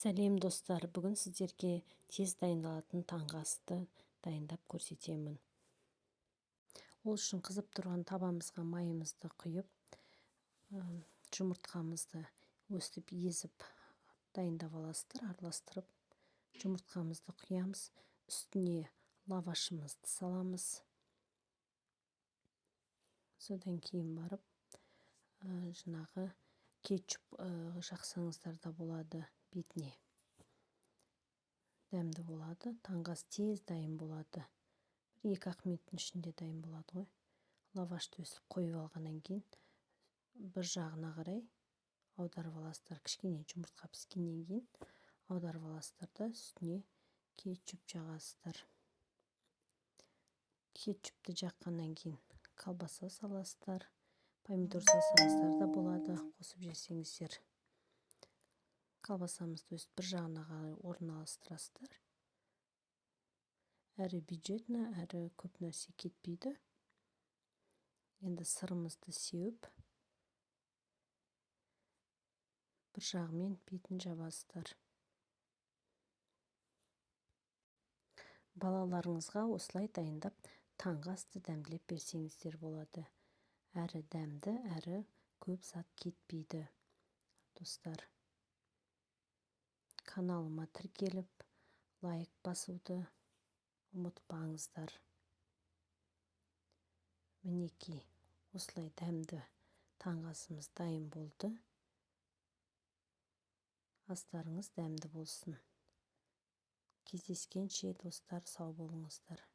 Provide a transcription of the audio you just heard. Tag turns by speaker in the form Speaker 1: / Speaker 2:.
Speaker 1: Сәлем достар, бүгін сіздерге тез дайындалатын таңғы асты дайындап көрсетемін. Ол үшін қызып тұрған табамызға майымызды құйып, жұмыртқамызды өстіп езіп дайындап аласыздар, араластырып жұмыртқамызды құямыз, үстіне лавашымызды саламыз. Содан кейін барып жаңағы кетчуп жақсаңыздар да болады, бетіне дәмді болады. Таңғы ас тез дайын болады. 1-2 минуттың ішінде дайын болады ғой. Лавашты өстіп қойып алғаннан кейін бір жағына қарай аударып аласыздар. Кішкене жұмыртқа піскеннен кейін аударып аласыздар да үстіне кетчуп жағасыздар. Кетчупты жаққаннан кейін колбаса саласыздар. Помидор салсаңыздар да болады, қосып жесеңіздер. Колбасамызды өстіп бір жағына қарай орналастырасыздар. Әрі бюджетно, әрі көп нәрсе кетпейді. Енді сырымызды сеуіп, бір жағымен бетін жабасыздар. Балаларыңызға осылай дайындап таңғы асты дәмділеп берсеңіздер болады. Әрі дәмді, әрі көп зат кетпейді. Достар, каналыма тіркеліп, лайк басуды ұмытпаңыздар. Мінекей, осылай дәмді таңғы асымыз дайын болды. Астарыңыз дәмді болсын. Кездескенше достар, сау болыңыздар.